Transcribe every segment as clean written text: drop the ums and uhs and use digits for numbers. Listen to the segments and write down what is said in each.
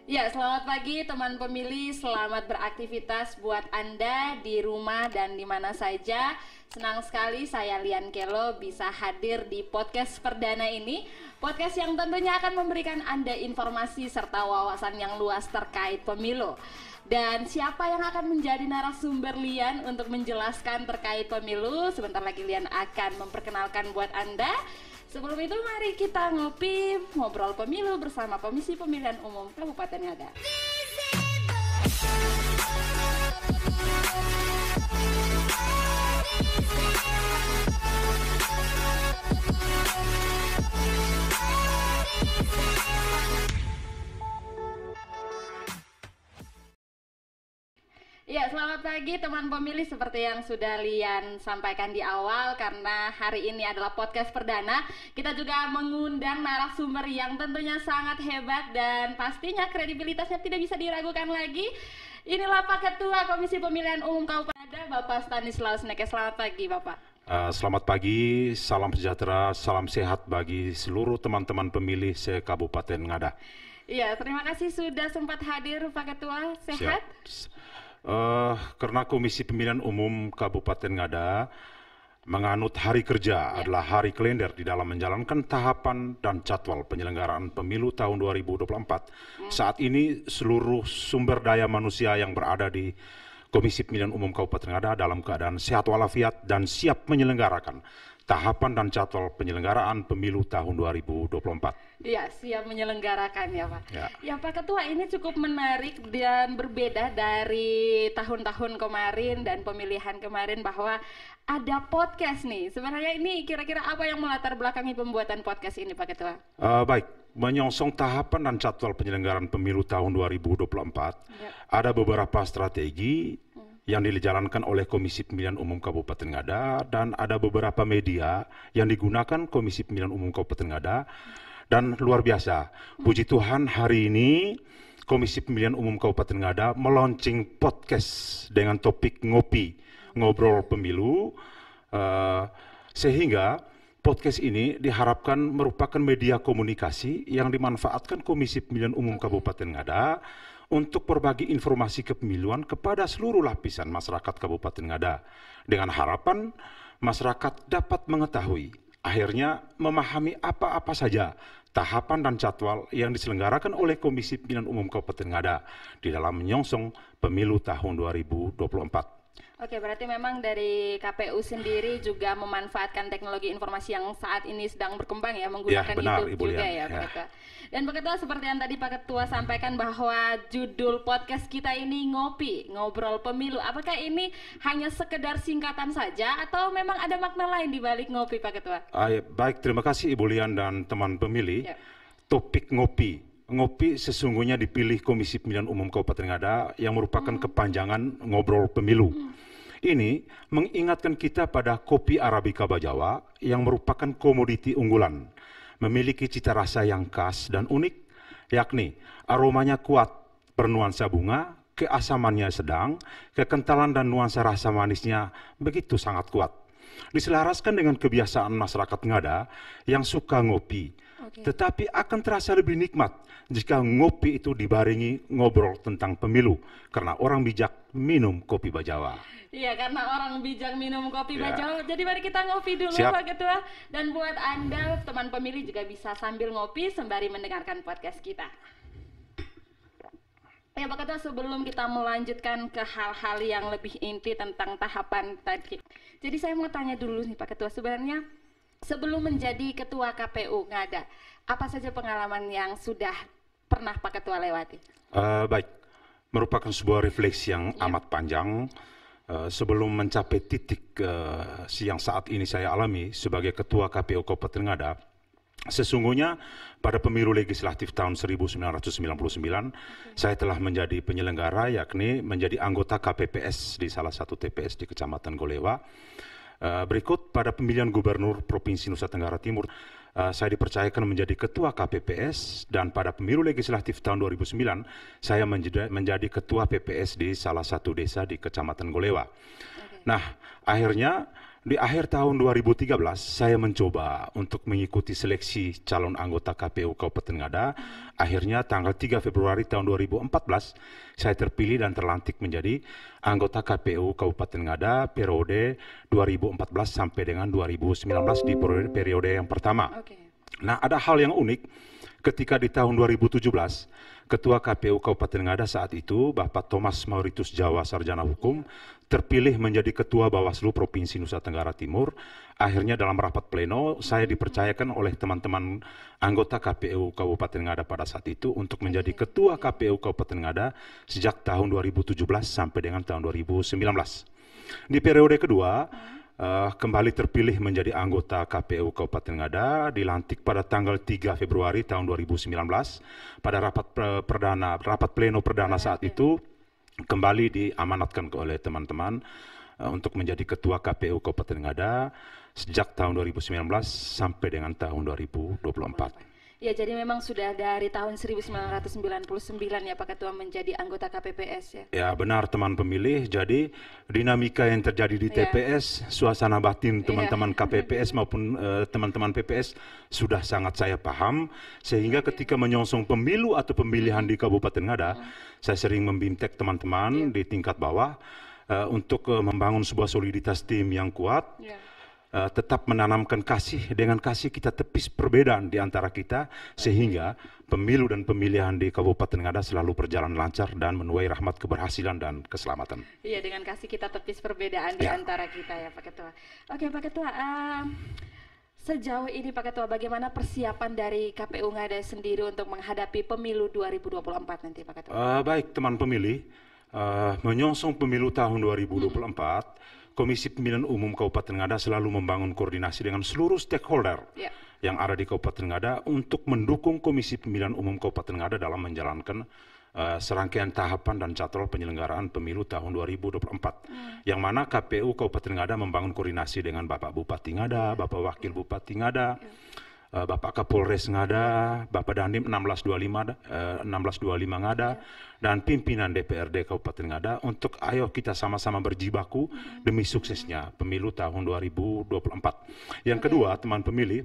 Ya, selamat pagi teman pemilih, selamat beraktivitas buat Anda di rumah dan di mana saja. Senang sekali saya Lian Kelo bisa hadir di podcast perdana ini. Podcast yang tentunya akan memberikan Anda informasi serta wawasan yang luas terkait pemilu. Dan siapa yang akan menjadi narasumber Lian untuk menjelaskan terkait pemilu? Sebentar lagi Lian akan memperkenalkan buat Anda. Sebelum itu mari kita ngopi, ngobrol pemilu bersama Komisi Pemilihan Umum Kabupaten Ngada. Ya, selamat pagi teman pemilih. Seperti yang sudah Lian sampaikan di awal, karena hari ini adalah podcast perdana, kita juga mengundang narasumber yang tentunya sangat hebat dan pastinya kredibilitasnya tidak bisa diragukan lagi. Inilah Pak Ketua Komisi Pemilihan Umum Kabupaten Ngada, Bapak Stanislaus Neke. Selamat pagi, Bapak. Selamat pagi, salam sejahtera, salam sehat bagi seluruh teman-teman pemilih se-Kabupaten Ngada. Iya, terima kasih sudah sempat hadir Pak Ketua. Sehat? Karena Komisi Pemilihan Umum Kabupaten Ngada menganut hari kerja adalah hari kalender di dalam menjalankan tahapan dan jadwal penyelenggaraan pemilu tahun 2024. Saat ini seluruh sumber daya manusia yang berada di Komisi Pemilihan Umum Kabupaten Ngada dalam keadaan sehat walafiat dan siap menyelenggarakan tahapan dan jadwal penyelenggaraan pemilu tahun 2024. Iya, siap menyelenggarakan ya Pak. Ya, Pak Ketua, ini cukup menarik dan berbeda dari tahun-tahun kemarin dan pemilihan kemarin bahwa ada podcast nih. Sebenarnya ini kira-kira apa yang melatar belakangi pembuatan podcast ini Pak Ketua? Baik, menyongsong tahapan dan jadwal penyelenggaraan pemilu tahun 2024, ada beberapa strategi yang dijalankan oleh Komisi Pemilihan Umum Kabupaten Ngada dan ada beberapa media yang digunakan Komisi Pemilihan Umum Kabupaten Ngada. Dan luar biasa, puji Tuhan hari ini Komisi Pemilihan Umum Kabupaten Ngada meluncing podcast dengan topik ngopi, ngobrol pemilu, sehingga podcast ini diharapkan merupakan media komunikasi yang dimanfaatkan Komisi Pemilihan Umum Kabupaten Ngada untuk berbagi informasi kepemiluan kepada seluruh lapisan masyarakat Kabupaten Ngada dengan harapan masyarakat dapat mengetahui, akhirnya memahami apa-apa saja tahapan dan jadwal yang diselenggarakan oleh Komisi Pemilihan Umum Kabupaten Ngada di dalam menyongsong pemilu tahun 2024. Oke, berarti memang dari KPU sendiri juga memanfaatkan teknologi informasi yang saat ini sedang berkembang ya, menggunakan benar, YouTube Ibu juga Lian. ya Pak Ketua. Dan Pak Ketua, seperti yang tadi Pak Ketua sampaikan bahwa judul podcast kita ini ngopi, ngobrol pemilu. Apakah ini hanya sekedar singkatan saja atau memang ada makna lain di balik ngopi Pak Ketua? Baik, terima kasih Ibu Lian dan teman pemilih. Topik ngopi. Ngopi sesungguhnya dipilih Komisi Pemilihan Umum Kabupaten Ngada yang merupakan kepanjangan ngobrol pemilu. Ini mengingatkan kita pada kopi Arabica Bajawa yang merupakan komoditi unggulan, memiliki cita rasa yang khas dan unik, yakni aromanya kuat, bernuansa bunga, keasamannya sedang, kekentalan dan nuansa rasa manisnya begitu sangat kuat. Diselaraskan dengan kebiasaan masyarakat Ngada yang suka ngopi, tetapi akan terasa lebih nikmat jika ngopi itu dibarengi ngobrol tentang pemilu, karena orang bijak minum kopi Bajawa. Iya, karena orang bijak minum kopi Bajawa. Jadi mari kita ngopi dulu Pak Ketua. Dan buat Anda teman pemilih juga bisa sambil ngopi sembari mendengarkan podcast kita. Ya Pak Ketua, sebelum kita melanjutkan ke hal-hal yang lebih inti tentang tahapan tadi. Jadi saya mau tanya dulu nih Pak Ketua, sebenarnya sebelum menjadi Ketua KPU Ngada, apa saja pengalaman yang sudah pernah Pak Ketua lewati? Baik, merupakan sebuah refleksi yang amat panjang. Sebelum mencapai titik yang saat ini saya alami sebagai Ketua KPU Kabupaten Ngada, sesungguhnya pada pemilu legislatif tahun 1999, saya telah menjadi penyelenggara, yakni menjadi anggota KPPS di salah satu TPS di Kecamatan Golewa. Berikut pada pemilihan Gubernur Provinsi Nusa Tenggara Timur, saya dipercayakan menjadi Ketua KPPS, dan pada pemilu legislatif tahun 2009 saya menjadi Ketua PPS di salah satu desa di Kecamatan Golewa. Nah, akhirnya Di akhir tahun 2013, saya mencoba untuk mengikuti seleksi calon anggota KPU Kabupaten Ngada. Akhirnya tanggal 3 Februari tahun 2014, saya terpilih dan terlantik menjadi anggota KPU Kabupaten Ngada periode 2014 sampai dengan 2019 di periode yang pertama. Nah, ada hal yang unik ketika di tahun 2017, Ketua KPU Kabupaten Ngada saat itu, Bapak Thomas Mauritius Jawa, Sarjana Hukum, terpilih menjadi Ketua Bawaslu Provinsi Nusa Tenggara Timur. Akhirnya dalam rapat pleno, saya dipercayakan oleh teman-teman anggota KPU Kabupaten Ngada pada saat itu untuk menjadi Ketua KPU Kabupaten Ngada sejak tahun 2017 sampai dengan tahun 2019. Di periode kedua, kembali terpilih menjadi anggota KPU Kabupaten Ngada, dilantik pada tanggal 3 Februari tahun 2019 pada rapat pleno perdana saat itu, kembali diamanatkan oleh teman-teman untuk menjadi Ketua KPU Kabupaten Ngada sejak tahun 2019 sampai dengan tahun 2024. Ya, jadi memang sudah dari tahun 1999 ya Pak Ketua menjadi anggota KPPS ya? Ya, benar teman pemilih. Jadi dinamika yang terjadi di TPS, suasana batin teman-teman KPPS maupun teman-teman PPS sudah sangat saya paham. Sehingga ketika menyongsong pemilu atau pemilihan di Kabupaten Ngada, saya sering membintek teman-teman di tingkat bawah untuk membangun sebuah soliditas tim yang kuat. Tetap menanamkan kasih, dengan kasih kita tepis perbedaan di antara kita sehingga pemilu dan pemilihan di Kabupaten Ngada selalu berjalan lancar dan menuai rahmat keberhasilan dan keselamatan. Iya, dengan kasih kita tepis perbedaan di antara kita ya Pak Ketua. Oke Pak Ketua, sejauh ini Pak Ketua bagaimana persiapan dari KPU Ngada sendiri untuk menghadapi pemilu 2024 nanti Pak Ketua? Baik teman pemilih, menyongsong pemilu tahun 2024, Komisi Pemilihan Umum Kabupaten Ngada selalu membangun koordinasi dengan seluruh stakeholder yang ada di Kabupaten Ngada untuk mendukung Komisi Pemilihan Umum Kabupaten Ngada dalam menjalankan serangkaian tahapan dan jadwal penyelenggaraan pemilu tahun 2024. Yang mana KPU Kabupaten Ngada membangun koordinasi dengan Bapak Bupati Ngada, Bapak Wakil Bupati Ngada, Bapak Kapolres Ngada, Bapak Dandim 1625 Ngada, dan pimpinan DPRD Kabupaten Ngada untuk ayo kita sama-sama berjibaku demi suksesnya pemilu tahun 2024. Yang kedua, teman pemilih,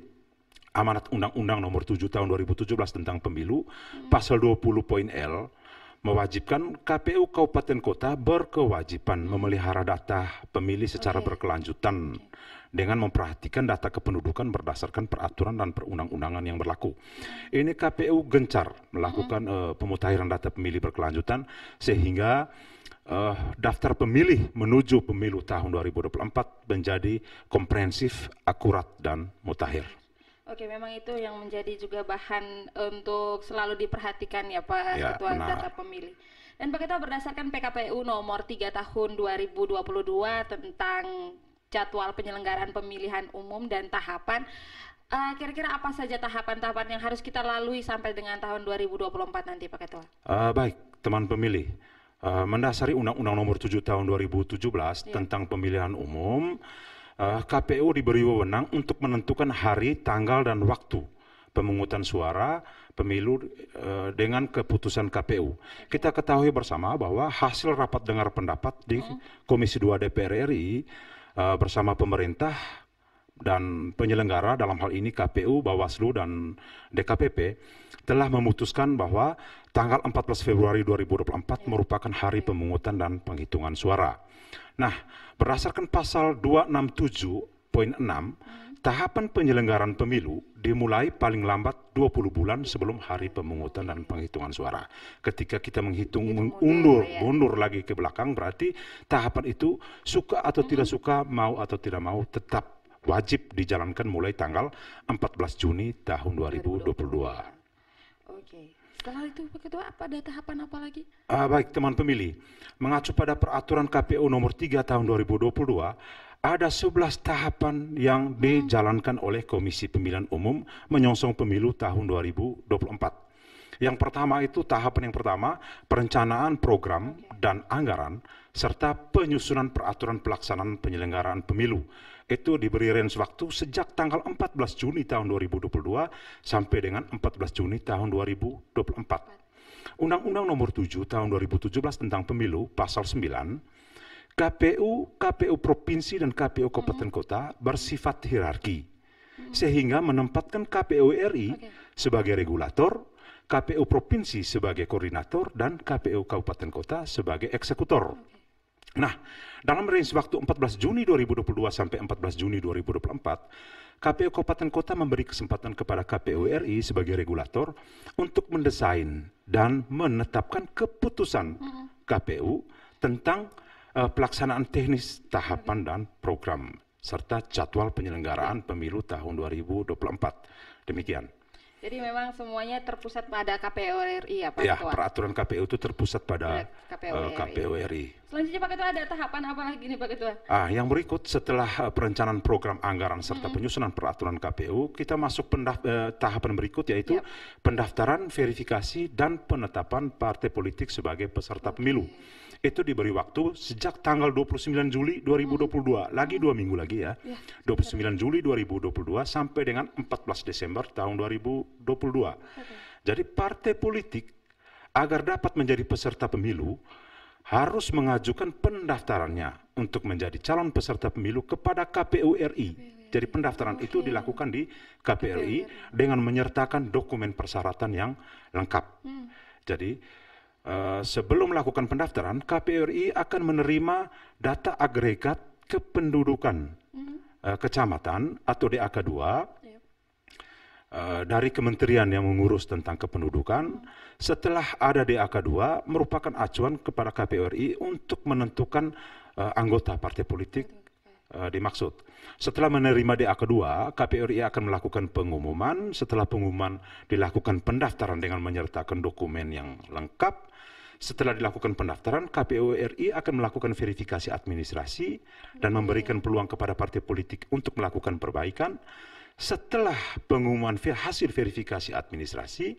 amanat Undang-Undang Nomor 7 Tahun 2017 tentang Pemilu, Pasal 20 poin L, mewajibkan KPU Kabupaten Kota berkewajiban memelihara data pemilih secara berkelanjutan dengan memperhatikan data kependudukan berdasarkan peraturan dan perundang-undangan yang berlaku. Ini KPU gencar melakukan pemutakhiran data pemilih berkelanjutan sehingga daftar pemilih menuju pemilu tahun 2024 menjadi komprehensif, akurat, dan mutakhir. Oke, memang itu yang menjadi juga bahan untuk selalu diperhatikan ya Pak Ketua, data pemilih. Dan Pak Ketua, berdasarkan PKPU nomor 3 tahun 2022 tentang jadwal penyelenggaraan pemilihan umum dan tahapan, kira-kira apa saja tahapan-tahapan yang harus kita lalui sampai dengan tahun 2024 nanti Pak Ketua? Baik, teman pemilih. Mendasari Undang-Undang Nomor 7 Tahun 2017 tentang pemilihan umum, KPU diberi wewenang untuk menentukan hari, tanggal, dan waktu pemungutan suara pemilu dengan keputusan KPU. Kita ketahui bersama bahwa hasil rapat dengar pendapat di Komisi 2 DPR RI bersama pemerintah dan penyelenggara, dalam hal ini KPU, Bawaslu, dan DKPP, telah memutuskan bahwa tanggal 14 Februari 2024 merupakan hari pemungutan dan penghitungan suara. Nah, berdasarkan pasal 267.6, tahapan penyelenggaraan pemilu dimulai paling lambat 20 bulan sebelum hari pemungutan dan penghitungan suara. Ketika kita menghitung mundur lagi ke belakang, berarti tahapan itu suka atau tidak suka, mau atau tidak mau, tetap wajib dijalankan mulai tanggal 14 Juni tahun 2022. Oke. Setelah itu Pak Ketua, ada tahapan apa lagi? Baik teman pemilih, mengacu pada peraturan KPU nomor 3 tahun 2022, ada 11 tahapan yang dijalankan oleh Komisi Pemilihan Umum menyongsong pemilu tahun 2024. Yang pertama itu, tahapan yang pertama, perencanaan program dan anggaran serta penyusunan peraturan pelaksanaan penyelenggaraan pemilu. Itu diberi range waktu sejak tanggal 14 Juni tahun 2022 sampai dengan 14 Juni tahun 2024. Undang-Undang Nomor 7 Tahun 2017 tentang Pemilu, Pasal 9, KPU provinsi dan KPU kabupaten kota bersifat hierarki, sehingga menempatkan KPU RI sebagai regulator, KPU provinsi sebagai koordinator, dan KPU kabupaten kota sebagai eksekutor. Nah, dalam range waktu 14 Juni 2022 sampai 14 Juni 2024, KPU kabupaten kota memberi kesempatan kepada KPU RI sebagai regulator untuk mendesain dan menetapkan keputusan KPU tentang pelaksanaan teknis tahapan dan program serta jadwal penyelenggaraan pemilu tahun 2024. Demikian. Jadi memang semuanya terpusat pada KPU RI ya Pak Ya, Ketua? peraturan KPU itu terpusat pada KPU RI. Selanjutnya Pak Ketua ada tahapan apa lagi nih Pak Ketua? Yang berikut setelah perencanaan program anggaran serta penyusunan peraturan KPU, kita masuk tahapan berikut yaitu pendaftaran, verifikasi, dan penetapan partai politik sebagai peserta pemilu. Itu diberi waktu sejak tanggal 29 Juli 2022, lagi 2 minggu lagi ya, 29 Juli 2022 sampai dengan 14 Desember tahun 2022. Jadi partai politik agar dapat menjadi peserta pemilu harus mengajukan pendaftarannya untuk menjadi calon peserta pemilu kepada KPU RI. Jadi pendaftaran itu dilakukan di KPU RI dengan menyertakan dokumen persyaratan yang lengkap. Jadi sebelum melakukan pendaftaran, KPU RI akan menerima data agregat kependudukan kecamatan atau DAK 2 dari kementerian yang mengurus tentang kependudukan. Setelah ada DAK 2 merupakan acuan kepada KPU RI untuk menentukan anggota partai politik dimaksud. Setelah menerima DAK 2, KPU RI akan melakukan pengumuman. Setelah pengumuman dilakukan pendaftaran dengan menyertakan dokumen yang lengkap. Setelah dilakukan pendaftaran, KPU RI akan melakukan verifikasi administrasi dan memberikan peluang kepada partai politik untuk melakukan perbaikan. Setelah pengumuman hasil verifikasi administrasi,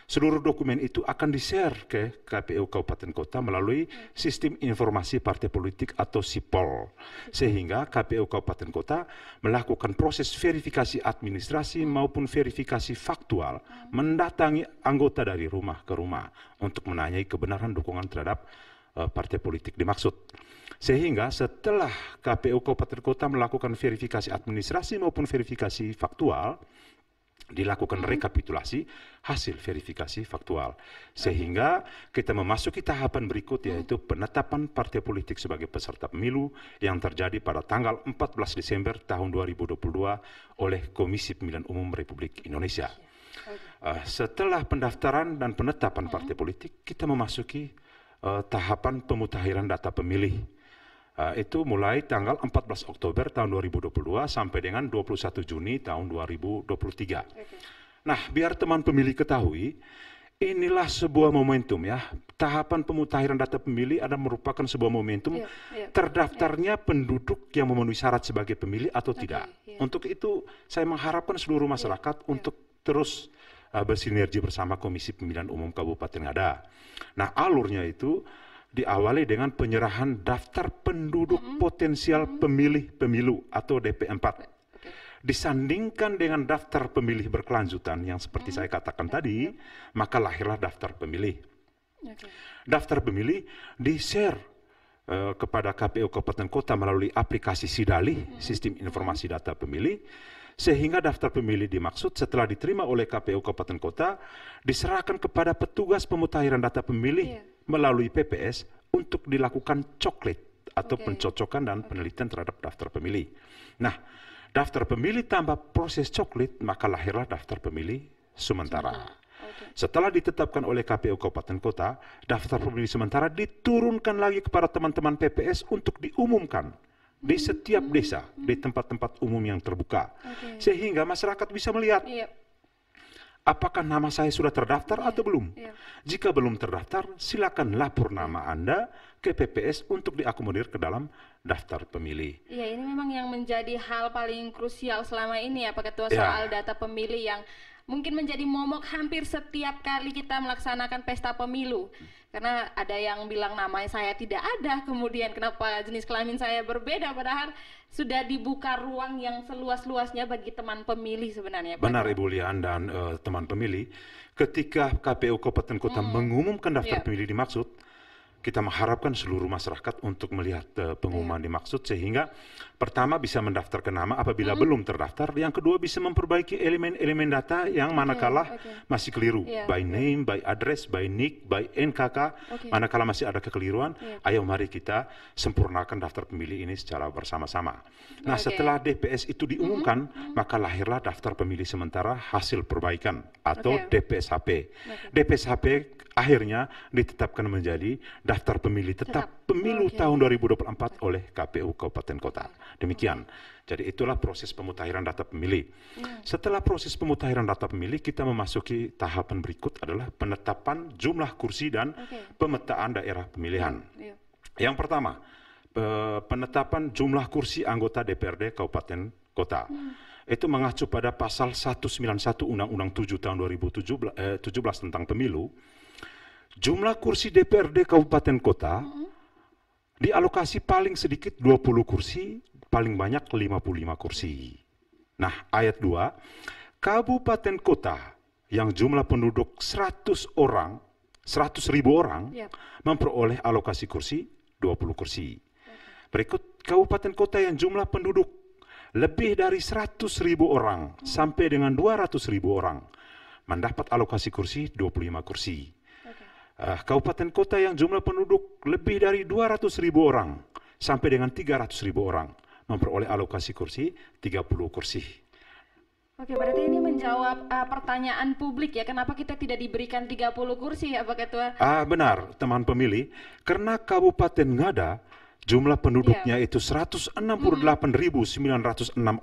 seluruh dokumen itu akan di-share ke KPU Kabupaten Kota melalui Sistem Informasi Partai Politik atau SIPOL. Sehingga KPU Kabupaten Kota melakukan proses verifikasi administrasi maupun verifikasi faktual, mendatangi anggota dari rumah ke rumah untuk menanyai kebenaran dukungan terhadap partai politik dimaksud. Sehingga setelah KPU Kabupaten Kota melakukan verifikasi administrasi maupun verifikasi faktual, dilakukan rekapitulasi hasil verifikasi faktual. Sehingga kita memasuki tahapan berikut yaitu penetapan partai politik sebagai peserta pemilu yang terjadi pada tanggal 14 Desember tahun 2022 oleh Komisi Pemilihan Umum Republik Indonesia. Setelah pendaftaran dan penetapan partai politik, kita memasuki tahapan pemutahiran data pemilih. Itu mulai tanggal 14 Oktober tahun 2022 sampai dengan 21 Juni tahun 2023. Nah, biar teman pemilih ketahui, inilah sebuah momentum ya. Tahapan pemutahiran data pemilih adalah merupakan sebuah momentum terdaftarnya penduduk yang memenuhi syarat sebagai pemilih atau tidak. Untuk itu, saya mengharapkan seluruh masyarakat untuk terus bersinergi bersama Komisi Pemilihan Umum Kabupaten Ngada. Nah, alurnya itu diawali dengan penyerahan daftar penduduk potensial pemilih pemilu atau DP4. Disandingkan dengan daftar pemilih berkelanjutan yang seperti saya katakan tadi, maka lahirlah daftar pemilih. Daftar pemilih di-share kepada KPU Kabupaten Kota melalui aplikasi Sidalih, Sistem Informasi Data Pemilih, sehingga daftar pemilih dimaksud setelah diterima oleh KPU Kabupaten Kota diserahkan kepada petugas pemutahiran data pemilih melalui PPS untuk dilakukan coklit atau pencocokan dan penelitian terhadap daftar pemilih. Nah, daftar pemilih tambah proses coklit, maka lahirlah daftar pemilih sementara. Setelah ditetapkan oleh KPU Kabupaten Kota, daftar pemilih sementara diturunkan lagi kepada teman-teman PPS untuk diumumkan di setiap desa, di tempat-tempat umum yang terbuka. Sehingga masyarakat bisa melihat apakah nama saya sudah terdaftar atau belum. Jika belum terdaftar, silakan lapor nama Anda ke PPS untuk diakomodir ke dalam daftar pemilih. Iya, ini memang yang menjadi hal paling krusial selama ini ya Pak Ketua, soal data pemilih yang mungkin menjadi momok hampir setiap kali kita melaksanakan pesta pemilu. Karena ada yang bilang namanya saya tidak ada, kemudian kenapa jenis kelamin saya berbeda, padahal sudah dibuka ruang yang seluas-luasnya bagi teman pemilih sebenarnya. Benar Ibu Lian dan teman pemilih, ketika KPU Kabupaten Kota mengumumkan daftar pemilih dimaksud, kita mengharapkan seluruh masyarakat untuk melihat pengumuman dimaksud, sehingga pertama bisa mendaftarkan nama apabila belum terdaftar, yang kedua bisa memperbaiki elemen-elemen data yang manakala masih keliru, by name, by address, by nick, by NKK, manakala masih ada kekeliruan, ayo mari kita sempurnakan daftar pemilih ini secara bersama-sama. Nah, setelah DPS itu diumumkan, maka lahirlah daftar pemilih sementara hasil perbaikan atau DPSHP. DPSHP akhirnya ditetapkan menjadi daftar pemilih tetap pemilu tahun 2024 oleh KPU Kabupaten Kota. Demikian. Jadi itulah proses pemutahiran data pemilih. Setelah proses pemutahiran data pemilih, kita memasuki tahapan berikut adalah penetapan jumlah kursi dan pemetaan daerah pemilihan. Yang pertama, penetapan jumlah kursi anggota DPRD Kabupaten Kota. Itu mengacu pada pasal 191 Undang-Undang 7 tahun 2017 tentang pemilu. Jumlah kursi DPRD Kabupaten Kota dialokasi paling sedikit 20 kursi, paling banyak 55 kursi. Nah, ayat 2, kabupaten kota yang jumlah penduduk 100 ribu orang memperoleh alokasi kursi 20 kursi. Berikut kabupaten kota yang jumlah penduduk lebih dari 100 ribu orang sampai dengan 200 ribu orang mendapat alokasi kursi 25 kursi. Kabupaten kota yang jumlah penduduk lebih dari 200 ribu orang sampai dengan 300 ribu orang memperoleh alokasi kursi 30 kursi. Oke, berarti ini menjawab pertanyaan publik ya, kenapa kita tidak diberikan 30 kursi ya Pak Ketua? Benar, teman pemilih, karena Kabupaten Ngada jumlah penduduknya itu 168.906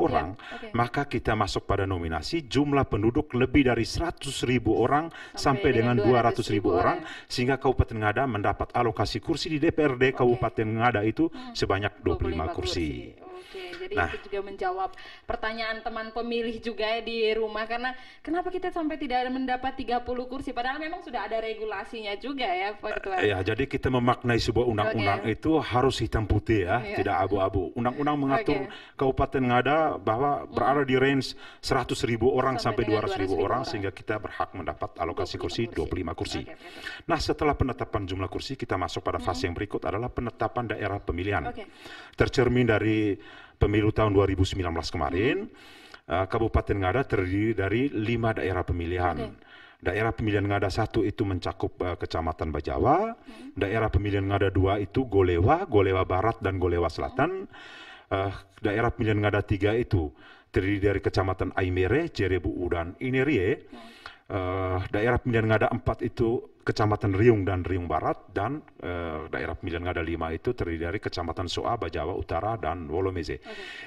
orang, maka kita masuk pada nominasi jumlah penduduk lebih dari 100 ribu orang sampai dengan 200 ribu orang, sehingga Kabupaten Ngada mendapat alokasi kursi di DPRD Kabupaten Ngada itu sebanyak 25 kursi. Oke, jadi itu juga menjawab pertanyaan teman pemilih juga ya di rumah, karena kenapa kita sampai tidak mendapat 30 kursi, padahal memang sudah ada regulasinya juga ya Pak Ketua. Ya, jadi kita memaknai sebuah undang-undang itu harus hitam putih ya, tidak abu-abu. Undang-undang mengatur Kabupaten Ngada bahwa berada di range 100 ribu orang sampai 200 ribu orang, sehingga kita berhak mendapat alokasi kursi 25 kursi. Nah, setelah penetapan jumlah kursi, kita masuk pada fase yang berikut adalah penetapan daerah pemilihan. Tercermin dari pemilu tahun 2019 kemarin, Kabupaten Ngada terdiri dari 5 daerah pemilihan. Daerah pemilihan Ngada 1 itu mencakup Kecamatan Bajawa, daerah pemilihan Ngada 2 itu Golewa, Golewa Barat dan Golewa Selatan. Daerah pemilihan Ngada 3 itu terdiri dari Kecamatan Aimere, Jerebu dan Inerie. Daerah pemilihan Ngada 4 itu Kecamatan Riung dan Riung Barat, dan daerah pemilihan Ngada 5 itu terdiri dari Kecamatan Soa, Bajawa Utara dan Wolomeze.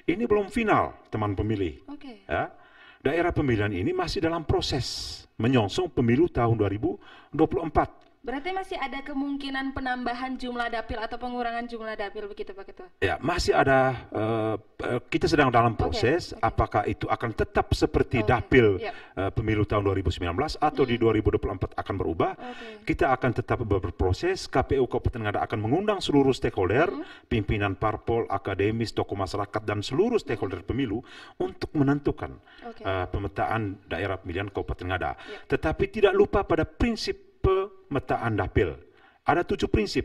Ini belum final, teman pemilih. Ya. Daerah pemilihan ini masih dalam proses menyongsong pemilu tahun 2024. Berarti masih ada kemungkinan penambahan jumlah dapil atau pengurangan jumlah dapil begitu Pak Ketua? Ya, masih ada, kita sedang dalam proses, apakah itu akan tetap seperti dapil pemilu tahun 2019 atau di 2024 akan berubah. Kita akan tetap berproses, KPU Kabupaten Ngada akan mengundang seluruh stakeholder, pimpinan parpol, akademis, tokoh masyarakat, dan seluruh stakeholder pemilu untuk menentukan pemetaan daerah pemilihan Kabupaten Ngada. Tetapi tidak lupa pada prinsip pemetaan dapil. Ada 7 prinsip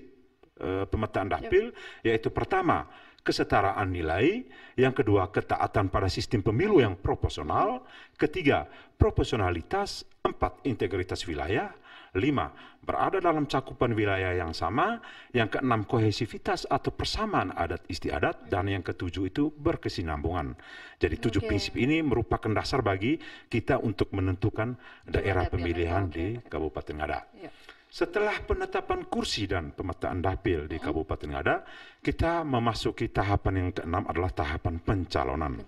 pemetaan dapil, yaitu pertama, kesetaraan nilai, yang kedua, ketaatan pada sistem pemilu yang proporsional, ketiga, proporsionalitas, 4, integritas wilayah, 5, berada dalam cakupan wilayah yang sama, yang keenam, kohesivitas atau persamaan adat istiadat, dan yang ketujuh itu berkesinambungan. Jadi 7 prinsip ini merupakan dasar bagi kita untuk menentukan daerah pemilihan di Kabupaten Ngada. Setelah penetapan kursi dan pemetaan dapil di Kabupaten Ngada, kita memasuki tahapan yang keenam adalah tahapan pencalonan.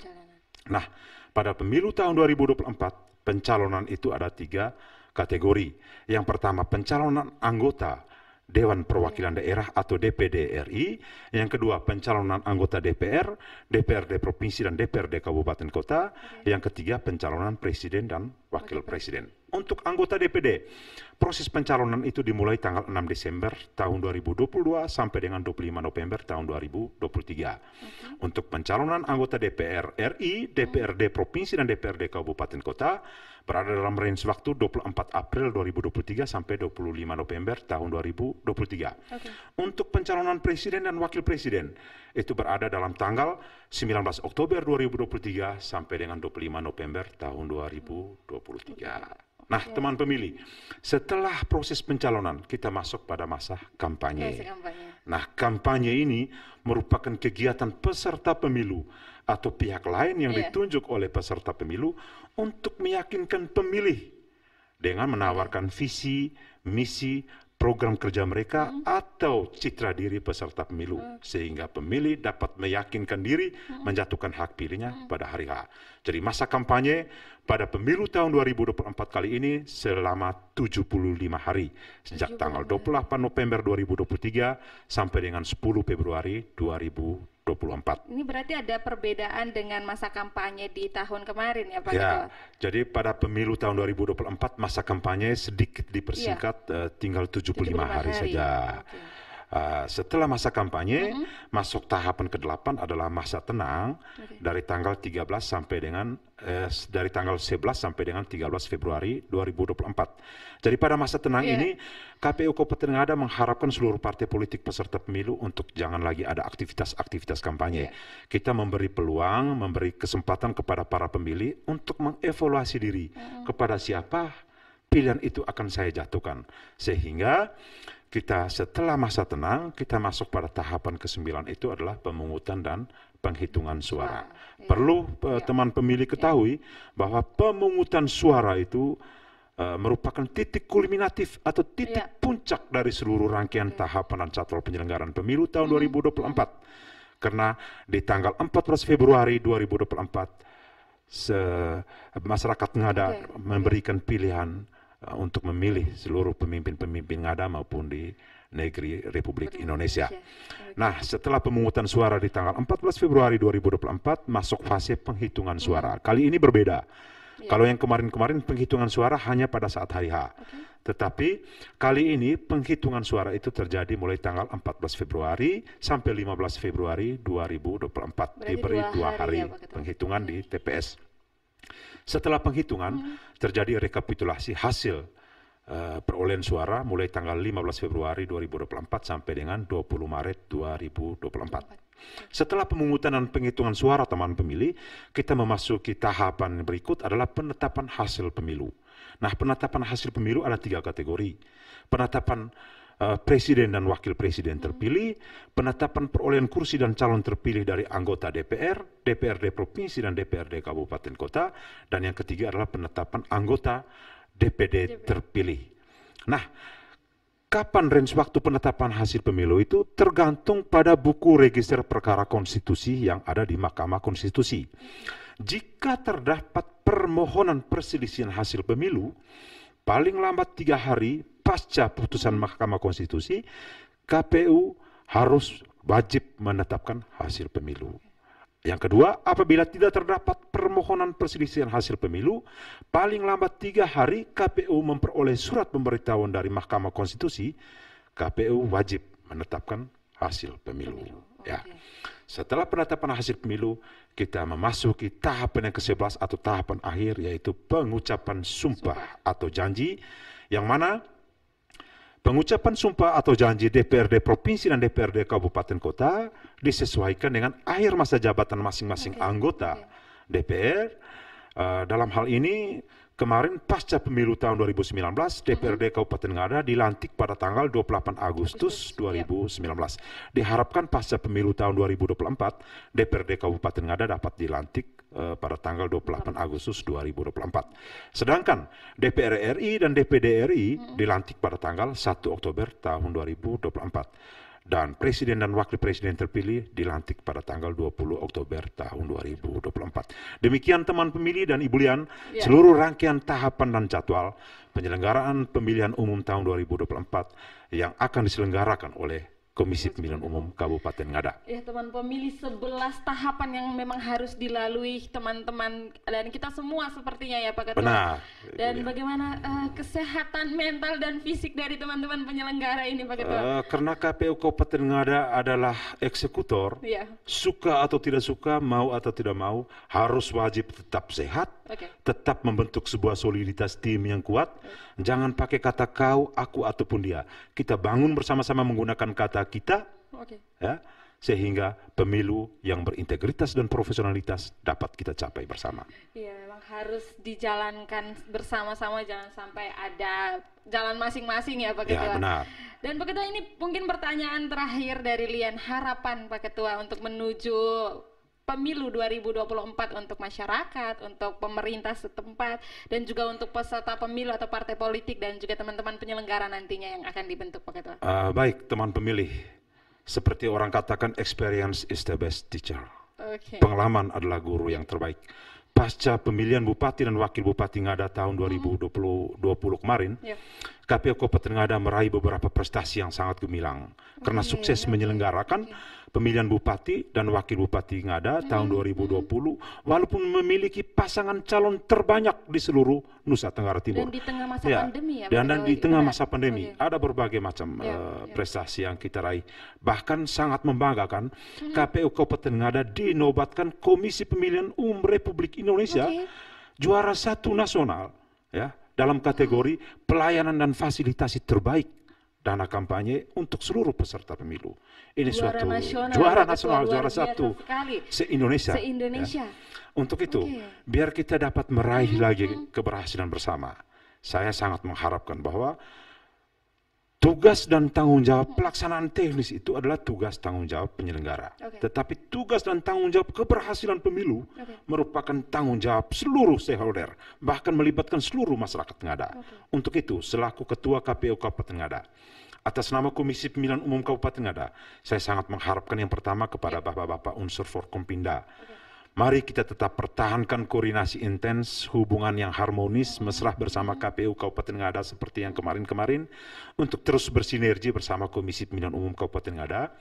Nah, pada pemilu tahun 2024, pencalonan itu ada 3 kategori. Yang pertama, pencalonan anggota Dewan Perwakilan Daerah atau DPD RI. Yang kedua, pencalonan anggota DPR, DPRD Provinsi dan DPRD Kabupaten Kota. Yang ketiga, pencalonan Presiden dan Wakil Presiden. Untuk anggota DPD, proses pencalonan itu dimulai tanggal 6 Desember tahun 2022 sampai dengan 25 November tahun 2023. Untuk pencalonan anggota DPR RI, DPRD Provinsi dan DPRD Kabupaten Kota, berada dalam range waktu 24 April 2023 sampai 25 November tahun 2023. Untuk pencalonan presiden dan wakil presiden itu berada dalam tanggal 19 Oktober 2023 sampai dengan 25 November tahun 2023. Nah, teman pemilih, setelah proses pencalonan kita masuk pada masa kampanye. Nah, kampanye ini merupakan kegiatan peserta pemilu atau pihak lain yang ditunjuk oleh peserta pemilu untuk meyakinkan pemilih dengan menawarkan visi, misi, program kerja mereka atau citra diri peserta pemilu sehingga pemilih dapat meyakinkan diri menjatuhkan hak pilihnya pada hari H. Jadi masa kampanye pada pemilu tahun 2024 kali ini selama 75 hari sejak tanggal 28 November 2023 sampai dengan 10 Februari 2024. Ini berarti ada perbedaan dengan masa kampanye di tahun kemarin ya Pak Ya, Ketua? jadi pada pemilu tahun 2024 masa kampanye sedikit dipersingkat tinggal 75 hari saja. Setelah masa kampanye, masuk tahapan ke-8 adalah masa tenang dari tanggal 13 sampai dengan dari tanggal 11 sampai dengan 13 Februari 2024. Jadi pada masa tenang ini KPU Kabupaten Ngada mengharapkan seluruh partai politik peserta pemilu untuk jangan lagi ada aktivitas-aktivitas kampanye. Kita memberi peluang, memberi kesempatan kepada para pemilih untuk mengevaluasi diri kepada siapa pilihan itu akan saya jatuhkan. Sehingga kita setelah masa tenang, kita masuk pada tahapan ke-9 itu adalah pemungutan dan penghitungan suara. Perlu teman pemilih ketahui bahwa pemungutan suara itu merupakan titik kulminatif atau titik puncak dari seluruh rangkaian tahapan dan jadwal penyelenggaraan pemilu tahun 2024. Karena di tanggal 14 Februari 2024, masyarakat Ngada memberikan pilihan untuk memilih seluruh pemimpin-pemimpin Ngada maupun di negeri Republik Indonesia. Nah, setelah pemungutan suara di tanggal 14 Februari 2024 masuk fase penghitungan suara. Kali ini berbeda. Kalau yang kemarin-kemarin penghitungan suara hanya pada saat hari H. Tetapi kali ini penghitungan suara itu terjadi mulai tanggal 14 Februari sampai 15 Februari 2024. Diberi 2 hari penghitungan di TPS. Setelah penghitungan, terjadi rekapitulasi hasil perolehan suara mulai tanggal 15 Februari 2024 sampai dengan 20 Maret 2024. Setelah pemungutan dan penghitungan suara teman pemilih, kita memasuki tahapan berikut adalah penetapan hasil pemilu. Nah, penetapan hasil pemilu ada 3 kategori. Penetapan presiden dan wakil presiden terpilih, penetapan perolehan kursi dan calon terpilih dari anggota DPR, DPRD provinsi dan DPRD kabupaten kota, dan yang ketiga adalah penetapan anggota DPD terpilih. Nah, kapan range waktu penetapan hasil pemilu itu tergantung pada buku register perkara konstitusi yang ada di Mahkamah Konstitusi. Jika terdapat permohonan perselisihan hasil pemilu, paling lambat 3 hari pasca putusan Mahkamah Konstitusi, KPU harus wajib menetapkan hasil pemilu. Yang kedua, apabila tidak terdapat permohonan perselisihan hasil pemilu, paling lambat 3 hari KPU memperoleh surat pemberitahuan dari Mahkamah Konstitusi, KPU wajib menetapkan hasil pemilu. Ya. Setelah penetapan hasil pemilu, kita memasuki tahapan yang ke-11 atau tahapan akhir, yaitu pengucapan sumpah atau janji, yang mana pengucapan sumpah atau janji DPRD Provinsi dan DPRD Kabupaten Kota disesuaikan dengan akhir masa jabatan masing-masing anggota DPR. Dalam hal ini, kemarin pasca pemilu tahun 2019, DPRD Kabupaten Ngada dilantik pada tanggal 28 Agustus 2019. Diharapkan pasca pemilu tahun 2024, DPRD Kabupaten Ngada dapat dilantik pada tanggal 28 Agustus 2024. Sedangkan DPR RI dan DPD RI dilantik pada tanggal 1 Oktober tahun 2024. Dan Presiden dan Wakil Presiden terpilih dilantik pada tanggal 20 Oktober tahun 2024. Demikian teman pemilih dan Ibu Lian, seluruh rangkaian tahapan dan jadwal penyelenggaraan pemilihan umum tahun 2024 yang akan diselenggarakan oleh Komisi Pemilihan Umum Kabupaten Ngada. Ya teman pemilih, 11 tahapan yang memang harus dilalui teman-teman dan kita semua sepertinya ya Pak Ketua. Benar. Dan bagaimana kesehatan mental dan fisik dari teman-teman penyelenggara ini Pak Ketua? Karena KPU Kabupaten Ngada adalah eksekutor, suka atau tidak suka, mau atau tidak mau, harus wajib tetap sehat, tetap membentuk sebuah soliditas tim yang kuat. Jangan pakai kata kau, aku, ataupun dia. Kita bangun bersama-sama menggunakan kata kita, ya, sehingga pemilu yang berintegritas dan profesionalitas dapat kita capai bersama. Iya, memang harus dijalankan bersama-sama, jangan sampai ada jalan masing-masing ya Pak Ketua. Ya, benar. Dan Pak Ketua, ini mungkin pertanyaan terakhir dari Lian, harapan Pak Ketua untuk menuju pemilu 2024 untuk masyarakat, untuk pemerintah setempat, dan juga untuk peserta pemilu atau partai politik dan juga teman-teman penyelenggara nantinya yang akan dibentuk Pak Ketua. Baik, teman pemilih. Seperti orang katakan, experience is the best teacher. Pengalaman adalah guru yang terbaik. Pasca pemilihan Bupati dan Wakil Bupati Ngada tahun 2020 kemarin, KPU Kabupaten Ngada meraih beberapa prestasi yang sangat gemilang. Karena sukses menyelenggarakan pemilihan Bupati dan Wakil Bupati Ngada tahun 2020, walaupun memiliki pasangan calon terbanyak di seluruh Nusa Tenggara Timur. Dan di tengah masa pandemi ya? Dan di tengah masa pandemi, ada berbagai macam prestasi yang kita raih. Bahkan sangat membanggakan, KPU Kabupaten Ngada dinobatkan Komisi Pemilihan Umum Republik Indonesia juara 1 nasional, ya, dalam kategori pelayanan dan fasilitasi terbaik dana kampanye untuk seluruh peserta pemilu. Ini suatu juara nasional, juara 1 se-Indonesia. Ya. Untuk itu, biar kita dapat meraih lagi keberhasilan bersama, saya sangat mengharapkan bahwa tugas dan tanggung jawab pelaksanaan teknis itu adalah tugas tanggung jawab penyelenggara. Tetapi tugas dan tanggung jawab keberhasilan pemilu merupakan tanggung jawab seluruh stakeholder, bahkan melibatkan seluruh masyarakat Ngada. Untuk itu, selaku Ketua KPU Kabupaten Ngada, atas nama Komisi Pemilihan Umum Kabupaten Ngada, saya sangat mengharapkan yang pertama kepada bapak-bapak unsur Forkompinda. Mari kita tetap pertahankan koordinasi intens, hubungan yang harmonis, mesra bersama KPU Kabupaten Ngada seperti yang kemarin-kemarin, untuk terus bersinergi bersama Komisi Pemilihan Umum Kabupaten Ngada,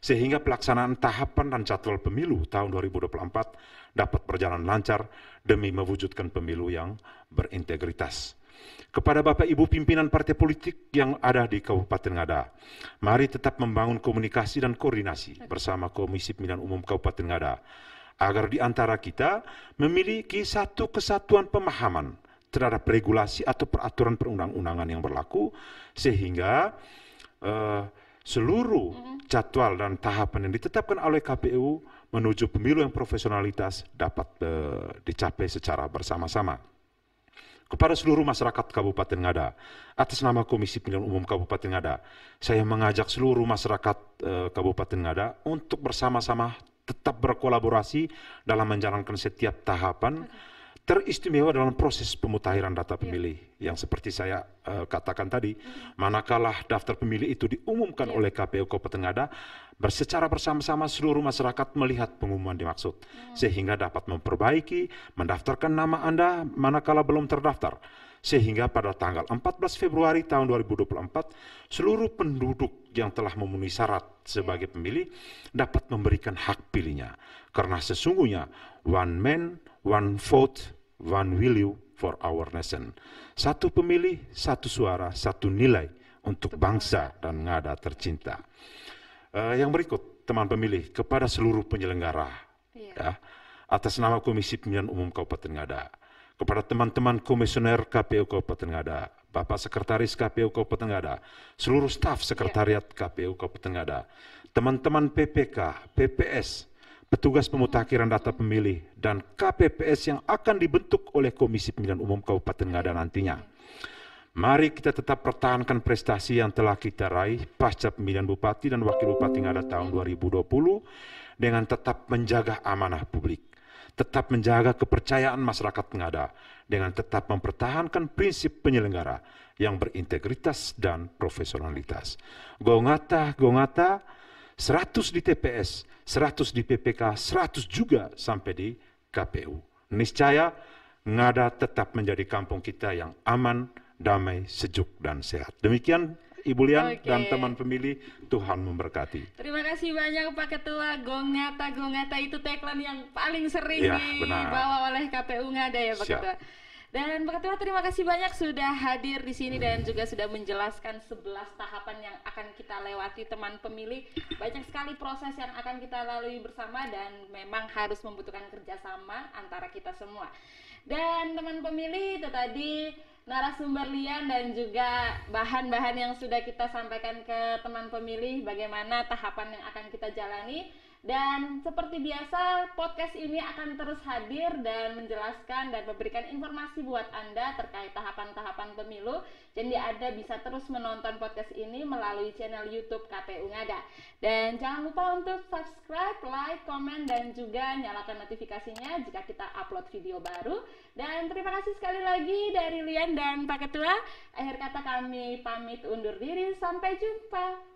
sehingga pelaksanaan tahapan dan jadwal pemilu tahun 2024 dapat berjalan lancar demi mewujudkan pemilu yang berintegritas. Kepada Bapak Ibu pimpinan partai politik yang ada di Kabupaten Ngada, mari tetap membangun komunikasi dan koordinasi bersama Komisi Pemilihan Umum Kabupaten Ngada, agar di antara kita memiliki satu kesatuan pemahaman terhadap regulasi atau peraturan perundang-undangan yang berlaku, sehingga seluruh jadwal dan tahapan yang ditetapkan oleh KPU menuju pemilu yang profesionalitas dapat dicapai secara bersama-sama. Kepada seluruh masyarakat Kabupaten Ngada, atas nama Komisi Pemilihan Umum Kabupaten Ngada, saya mengajak seluruh masyarakat Kabupaten Ngada untuk bersama-sama tetap berkolaborasi dalam menjalankan setiap tahapan, teristimewa dalam proses pemutahiran data pemilih. Yang seperti saya katakan tadi, manakala daftar pemilih itu diumumkan oleh KPU Kabupaten Ngada, secara bersama-sama seluruh masyarakat melihat pengumuman dimaksud, sehingga dapat memperbaiki, mendaftarkan nama Anda manakala belum terdaftar. Sehingga pada tanggal 14 Februari tahun 2024, seluruh penduduk yang telah memenuhi syarat sebagai pemilih dapat memberikan hak pilihnya. Karena sesungguhnya, one man, one vote, one will for our nation. Satu pemilih, satu suara, satu nilai untuk bangsa dan Ngada tercinta. Yang berikut, teman pemilih, kepada seluruh penyelenggara, ya, atas nama Komisi Pemilihan Umum Kabupaten Ngada, kepada teman-teman komisioner KPU Kabupaten Ngada, Bapak Sekretaris KPU Kabupaten Ngada, seluruh staf sekretariat KPU Kabupaten Ngada, teman-teman PPK, PPS, petugas pemutakhiran data pemilih, dan KPPS yang akan dibentuk oleh Komisi Pemilihan Umum Kabupaten Ngada nantinya. Mari kita tetap pertahankan prestasi yang telah kita raih pasca pemilihan Bupati dan Wakil Bupati Ngada tahun 2020 dengan tetap menjaga amanah publik, tetap menjaga kepercayaan masyarakat Ngada, dengan tetap mempertahankan prinsip penyelenggara yang berintegritas dan profesionalitas. Gongata, 100 di TPS, 100 di PPK, 100 juga sampai di KPU. Niscaya Ngada tetap menjadi kampung kita yang aman, damai, sejuk, dan sehat. Demikian Ibu Lian dan teman pemilih, Tuhan memberkati. Terima kasih banyak Pak Ketua. Gongata itu tagline yang paling sering dibawa oleh KPU Ngada ya Pak Ketua. Dan Pak Ketua, terima kasih banyak sudah hadir di sini dan juga sudah menjelaskan 11 tahapan yang akan kita lewati teman pemilih. Banyak sekali proses yang akan kita lalui bersama dan memang harus membutuhkan kerjasama antara kita semua. Dan teman pemilih, itu tadi narasumber Lian dan juga bahan-bahan yang sudah kita sampaikan ke teman pemilih, bagaimana tahapan yang akan kita jalani. Dan seperti biasa, podcast ini akan terus hadir dan menjelaskan dan memberikan informasi buat Anda terkait tahapan-tahapan pemilu. Jadi Anda bisa terus menonton podcast ini melalui channel YouTube KPU Ngada. Dan jangan lupa untuk subscribe, like, komen, dan juga nyalakan notifikasinya jika kita upload video baru. Dan terima kasih sekali lagi dari Lian dan Pak Ketua. Akhir kata kami pamit undur diri, sampai jumpa.